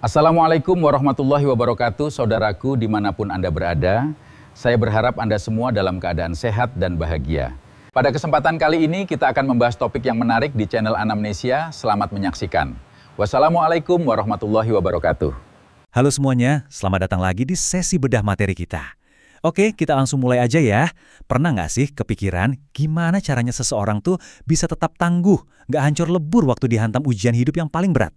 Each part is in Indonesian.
Assalamualaikum warahmatullahi wabarakatuh, saudaraku dimanapun Anda berada. Saya berharap Anda semua dalam keadaan sehat dan bahagia. Pada kesempatan kali ini kita akan membahas topik yang menarik di channel Anamnesia. Selamat menyaksikan. Wassalamualaikum warahmatullahi wabarakatuh. Halo semuanya, selamat datang lagi di sesi bedah materi kita. Oke, kita langsung mulai aja ya. Pernah nggak sih kepikiran gimana caranya seseorang tuh bisa tetap tangguh, nggak hancur lebur waktu dihantam ujian hidup yang paling berat?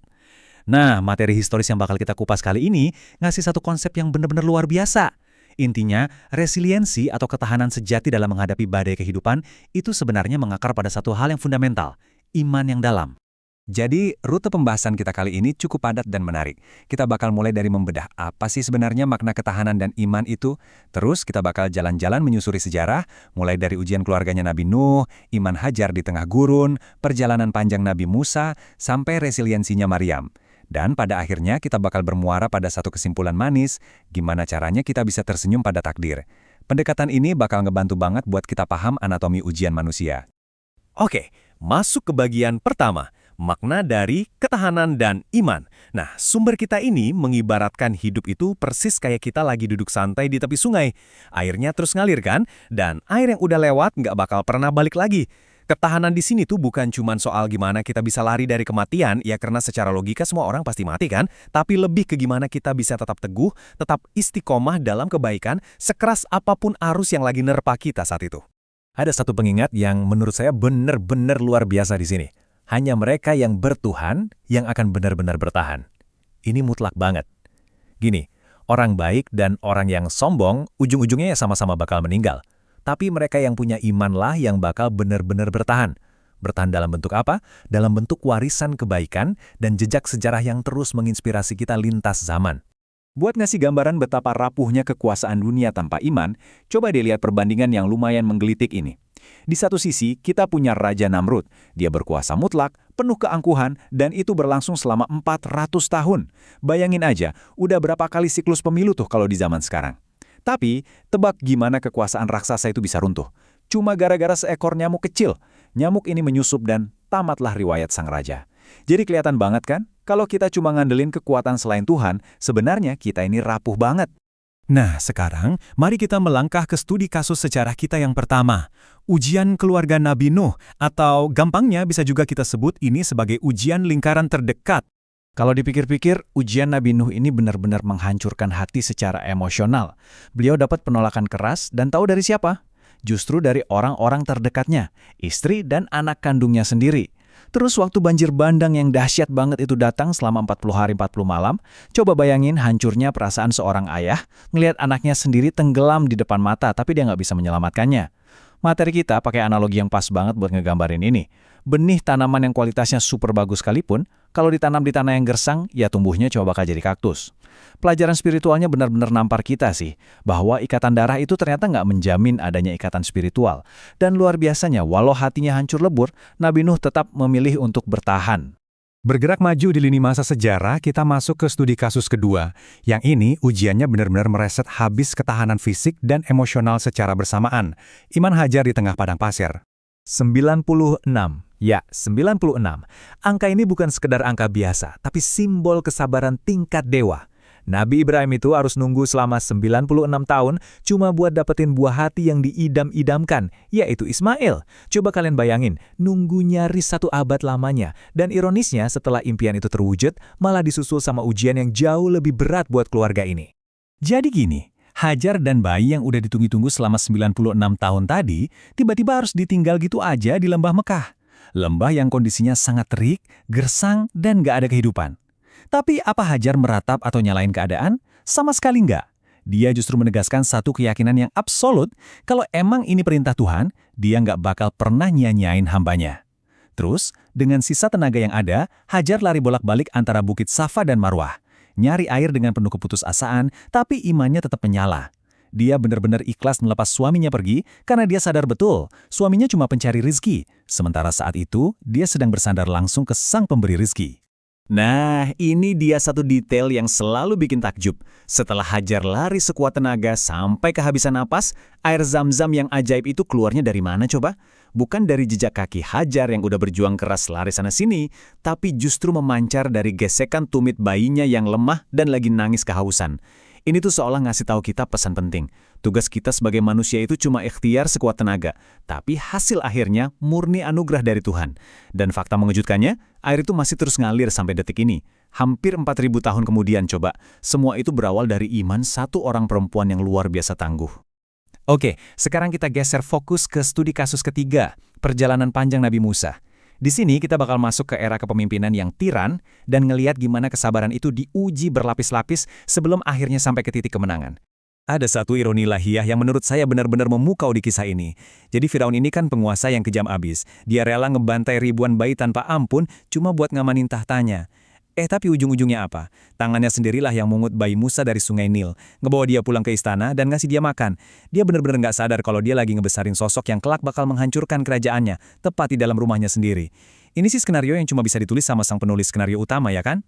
Nah, materi historis yang bakal kita kupas kali ini ngasih satu konsep yang benar-benar luar biasa. Intinya, resiliensi atau ketahanan sejati dalam menghadapi badai kehidupan itu sebenarnya mengakar pada satu hal yang fundamental, iman yang dalam. Jadi, rute pembahasan kita kali ini cukup padat dan menarik. Kita bakal mulai dari membedah apa sih sebenarnya makna ketahanan dan iman itu. Terus kita bakal jalan-jalan menyusuri sejarah, mulai dari ujian keluarganya Nabi Nuh, iman Hajar di tengah gurun, perjalanan panjang Nabi Musa, sampai resiliensinya Maryam. Dan pada akhirnya kita bakal bermuara pada satu kesimpulan manis, gimana caranya kita bisa tersenyum pada takdir. Pendekatan ini bakal ngebantu banget buat kita paham anatomi ujian manusia. Oke, masuk ke bagian pertama. Makna dari ketahanan dan iman. Nah, sumber kita ini mengibaratkan hidup itu persis kayak kita lagi duduk santai di tepi sungai. Airnya terus ngalir kan? Dan air yang udah lewat nggak bakal pernah balik lagi. Ketahanan di sini tuh bukan cuma soal gimana kita bisa lari dari kematian, ya karena secara logika semua orang pasti mati kan? Tapi lebih ke gimana kita bisa tetap teguh, tetap istiqomah dalam kebaikan, sekeras apapun arus yang lagi nerpa kita saat itu. Ada satu pengingat yang menurut saya benar-benar luar biasa di sini. Hanya mereka yang bertuhan yang akan benar-benar bertahan. Ini mutlak banget. Gini, orang baik dan orang yang sombong, ujung-ujungnya ya sama-sama bakal meninggal. Tapi mereka yang punya imanlah yang bakal benar-benar bertahan. Bertahan dalam bentuk apa? Dalam bentuk warisan kebaikan dan jejak sejarah yang terus menginspirasi kita lintas zaman. Buat ngasih gambaran betapa rapuhnya kekuasaan dunia tanpa iman, coba dilihat perbandingan yang lumayan menggelitik ini. Di satu sisi, kita punya Raja Namrud. Dia berkuasa mutlak, penuh keangkuhan, dan itu berlangsung selama 400 tahun. Bayangin aja, udah berapa kali siklus pemilu tuh kalau di zaman sekarang. Tapi, tebak gimana kekuasaan raksasa itu bisa runtuh. Cuma gara-gara seekor nyamuk kecil. Nyamuk ini menyusup dan tamatlah riwayat sang raja. Jadi kelihatan banget kan, kalau kita cuma ngandelin kekuatan selain Tuhan, sebenarnya kita ini rapuh banget. Nah, sekarang mari kita melangkah ke studi kasus sejarah kita yang pertama. Ujian keluarga Nabi Nuh, atau gampangnya bisa juga kita sebut ini sebagai ujian lingkaran terdekat. Kalau dipikir-pikir, ujian Nabi Nuh ini benar-benar menghancurkan hati secara emosional. Beliau dapat penolakan keras dan tahu dari siapa? Justru dari orang-orang terdekatnya, istri dan anak kandungnya sendiri. Terus waktu banjir bandang yang dahsyat banget itu datang selama 40 hari 40 malam, coba bayangin hancurnya perasaan seorang ayah ngelihat anaknya sendiri tenggelam di depan mata tapi dia nggak bisa menyelamatkannya. Materi kita pakai analogi yang pas banget buat ngegambarin ini. Benih tanaman yang kualitasnya super bagus sekalipun, kalau ditanam di tanah yang gersang, ya tumbuhnya coba bakal jadi kaktus. Pelajaran spiritualnya benar-benar nampar kita sih, bahwa ikatan darah itu ternyata nggak menjamin adanya ikatan spiritual. Dan luar biasanya, walau hatinya hancur lebur, Nabi Nuh tetap memilih untuk bertahan. Bergerak maju di lini masa sejarah, kita masuk ke studi kasus kedua. Yang ini ujiannya benar-benar mereset habis ketahanan fisik dan emosional secara bersamaan. Iman Hajar di tengah padang pasir. 96. Ya, 96. Angka ini bukan sekedar angka biasa, tapi simbol kesabaran tingkat dewa. Nabi Ibrahim itu harus nunggu selama 96 tahun cuma buat dapetin buah hati yang diidam-idamkan, yaitu Ismail. Coba kalian bayangin, nunggu nyaris 1 abad lamanya. Dan ironisnya setelah impian itu terwujud, malah disusul sama ujian yang jauh lebih berat buat keluarga ini. Jadi gini, Hajar dan bayi yang udah ditunggu-tunggu selama 96 tahun tadi, tiba-tiba harus ditinggal gitu aja di lembah Mekah. Lembah yang kondisinya sangat terik, gersang, dan gak ada kehidupan. Tapi apa Hajar meratap atau nyalain keadaan? Sama sekali enggak. Dia justru menegaskan satu keyakinan yang absolut, kalau emang ini perintah Tuhan, dia nggak bakal pernah nyanyain hambanya. Terus, dengan sisa tenaga yang ada, Hajar lari bolak-balik antara Bukit Safa dan Marwah. Nyari air dengan penuh keputusasaan, tapi imannya tetap menyala. Dia benar-benar ikhlas melepas suaminya pergi karena dia sadar betul, suaminya cuma pencari rizki. Sementara saat itu, dia sedang bersandar langsung ke sang pemberi rizki. Nah, ini dia satu detail yang selalu bikin takjub. Setelah Hajar lari sekuat tenaga sampai kehabisan napas, air Zam-Zam yang ajaib itu keluarnya dari mana coba? bukan dari jejak kaki Hajar yang udah berjuang keras lari sana-sini, tapi justru memancar dari gesekan tumit bayinya yang lemah dan lagi nangis kehausan. Ini tuh seolah ngasih tahu kita pesan penting. Tugas kita sebagai manusia itu cuma ikhtiar sekuat tenaga, tapi hasil akhirnya murni anugerah dari Tuhan. Dan fakta mengejutkannya, air itu masih terus ngalir sampai detik ini. Hampir 4.000 tahun kemudian coba, semua itu berawal dari iman satu orang perempuan yang luar biasa tangguh. Oke, sekarang kita geser fokus ke studi kasus ketiga, perjalanan panjang Nabi Musa. Di sini kita bakal masuk ke era kepemimpinan yang tiran dan ngeliat gimana kesabaran itu diuji berlapis-lapis sebelum akhirnya sampai ke titik kemenangan. Ada satu ironi lahiriah yang menurut saya benar-benar memukau di kisah ini. Jadi Firaun ini kan penguasa yang kejam abis. Dia rela ngebantai ribuan bayi tanpa ampun cuma buat ngamanin tahtanya. Tapi ujung-ujungnya apa? Tangannya sendirilah yang mungut bayi Musa dari sungai Nil, ngebawa dia pulang ke istana dan ngasih dia makan. Dia benar-benar nggak sadar kalau dia lagi ngebesarin sosok yang kelak bakal menghancurkan kerajaannya, tepat di dalam rumahnya sendiri. Ini sih skenario yang cuma bisa ditulis sama sang penulis skenario utama, ya kan?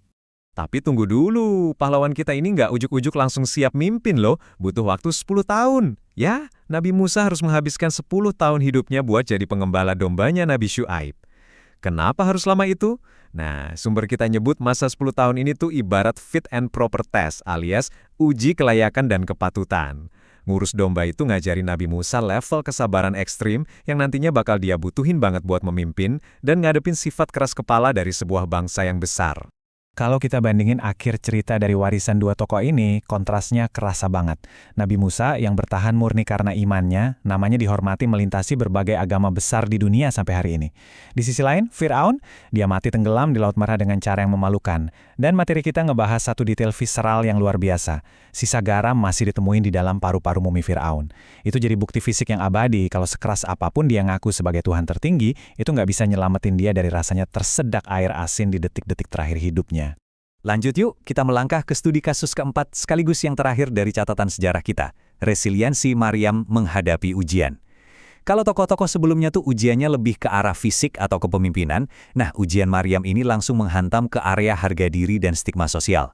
Tapi tunggu dulu, pahlawan kita ini nggak ujuk-ujuk langsung siap mimpin loh, butuh waktu 10 tahun. Ya, Nabi Musa harus menghabiskan 10 tahun hidupnya buat jadi pengembala dombanya Nabi Syuaib. Kenapa harus lama itu? Nah, sumber kita nyebut masa 10 tahun ini tuh ibarat fit and proper test alias uji kelayakan dan kepatutan. Ngurus domba itu ngajarin Nabi Musa level kesabaran ekstrim yang nantinya bakal dia butuhin banget buat memimpin dan ngadepin sifat keras kepala dari sebuah bangsa yang besar. Kalau kita bandingin akhir cerita dari warisan dua tokoh ini, kontrasnya kerasa banget. Nabi Musa yang bertahan murni karena imannya, namanya dihormati melintasi berbagai agama besar di dunia sampai hari ini. Di sisi lain, Firaun, dia mati tenggelam di Laut Merah dengan cara yang memalukan. Dan materi kita ngebahas satu detail visceral yang luar biasa. Sisa garam masih ditemuin di dalam paru-paru mumi Firaun. Itu jadi bukti fisik yang abadi kalau sekeras apapun dia ngaku sebagai Tuhan tertinggi, itu nggak bisa nyelamatin dia dari rasanya tersedak air asin di detik-detik terakhir hidupnya. Lanjut yuk, kita melangkah ke studi kasus keempat sekaligus yang terakhir dari catatan sejarah kita, resiliensi Maryam menghadapi ujian. Kalau tokoh-tokoh sebelumnya tuh ujiannya lebih ke arah fisik atau kepemimpinan, nah ujian Maryam ini langsung menghantam ke area harga diri dan stigma sosial.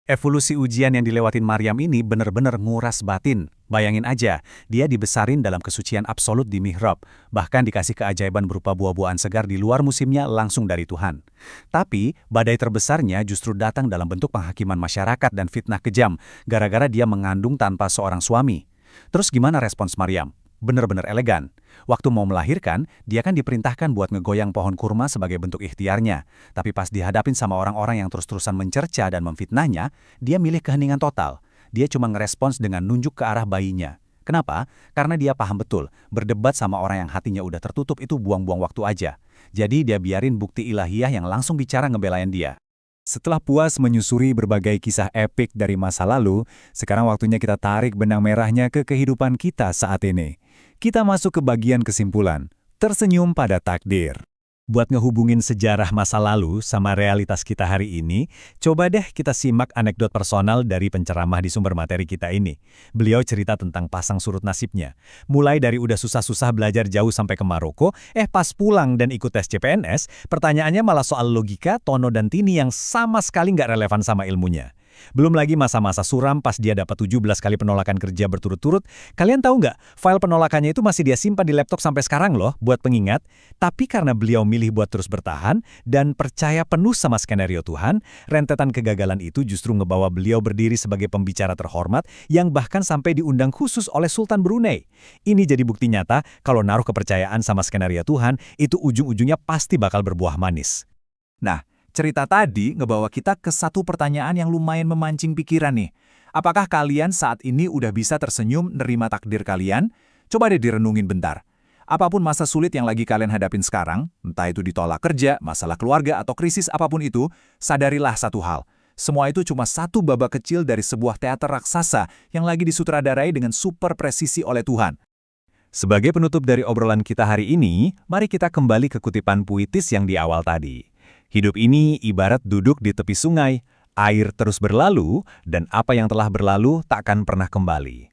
Evolusi ujian yang dilewatin Maryam ini benar-benar nguras batin. Bayangin aja, dia dibesarin dalam kesucian absolut di mihrab, bahkan dikasih keajaiban berupa buah-buahan segar di luar musimnya langsung dari Tuhan. Tapi, badai terbesarnya justru datang dalam bentuk penghakiman masyarakat dan fitnah kejam, gara-gara dia mengandung tanpa seorang suami. Terus gimana respons Maryam? Benar-benar elegan. Waktu mau melahirkan, dia kan diperintahkan buat ngegoyang pohon kurma sebagai bentuk ikhtiarnya. Tapi pas dihadapin sama orang-orang yang terus-terusan mencerca dan memfitnahnya, dia milih keheningan total. Dia cuma ngerespons dengan nunjuk ke arah bayinya. Kenapa? Karena dia paham betul, berdebat sama orang yang hatinya udah tertutup itu buang-buang waktu aja. Jadi dia biarin bukti ilahiyah yang langsung bicara ngebelain dia. Setelah puas menyusuri berbagai kisah epik dari masa lalu, sekarang waktunya kita tarik benang merahnya ke kehidupan kita saat ini. Kita masuk ke bagian kesimpulan, tersenyum pada takdir. Buat ngehubungin sejarah masa lalu sama realitas kita hari ini, coba deh kita simak anekdot personal dari penceramah di sumber materi kita ini. Beliau cerita tentang pasang surut nasibnya. Mulai dari udah susah-susah belajar jauh sampai ke Maroko, pas pulang dan ikut tes CPNS, pertanyaannya malah soal logika, tono dan tini yang sama sekali nggak relevan sama ilmunya. Belum lagi masa-masa suram pas dia dapat 17 kali penolakan kerja berturut-turut. Kalian tahu nggak, file penolakannya itu masih dia simpan di laptop sampai sekarang loh, buat pengingat. Tapi karena beliau milih buat terus bertahan dan percaya penuh sama skenario Tuhan, rentetan kegagalan itu justru ngebawa beliau berdiri sebagai pembicara terhormat yang bahkan sampai diundang khusus oleh Sultan Brunei. Ini jadi bukti nyata kalau naruh kepercayaan sama skenario Tuhan, itu ujung-ujungnya pasti bakal berbuah manis. Nah, cerita tadi ngebawa kita ke satu pertanyaan yang lumayan memancing pikiran nih. Apakah kalian saat ini udah bisa tersenyum nerima takdir kalian? Coba deh direnungin bentar. Apapun masa sulit yang lagi kalian hadapin sekarang, entah itu ditolak kerja, masalah keluarga, atau krisis apapun itu, sadarilah satu hal. Semua itu cuma satu babak kecil dari sebuah teater raksasa yang lagi disutradarai dengan super presisi oleh Tuhan. Sebagai penutup dari obrolan kita hari ini, mari kita kembali ke kutipan puitis yang di awal tadi. Hidup ini ibarat duduk di tepi sungai, air terus berlalu, dan apa yang telah berlalu takkan pernah kembali.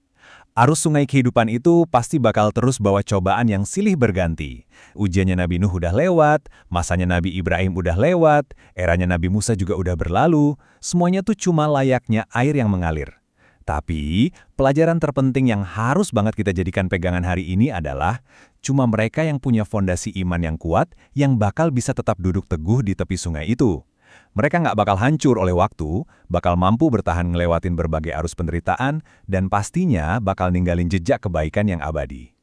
Arus sungai kehidupan itu pasti bakal terus bawa cobaan yang silih berganti. Ujiannya Nabi Nuh udah lewat, masanya Nabi Ibrahim udah lewat, eranya Nabi Musa juga udah berlalu, semuanya tuh cuma layaknya air yang mengalir. Tapi, pelajaran terpenting yang harus banget kita jadikan pegangan hari ini adalah Cuma mereka yang punya fondasi iman yang kuat yang bakal bisa tetap duduk teguh di tepi sungai itu. Mereka nggak bakal hancur oleh waktu, bakal mampu bertahan ngelewatin berbagai arus penderitaan, dan pastinya bakal ninggalin jejak kebaikan yang abadi.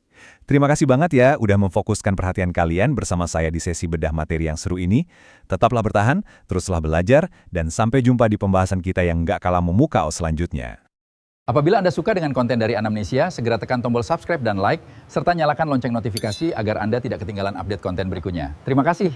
Terima kasih banget ya udah memfokuskan perhatian kalian bersama saya di sesi bedah materi yang seru ini. Tetaplah bertahan, teruslah belajar, dan sampai jumpa di pembahasan kita yang nggak kalah memukau selanjutnya. Apabila Anda suka dengan konten dari Anamnesia, segera tekan tombol subscribe dan like, serta nyalakan lonceng notifikasi agar Anda tidak ketinggalan update konten berikutnya. Terima kasih.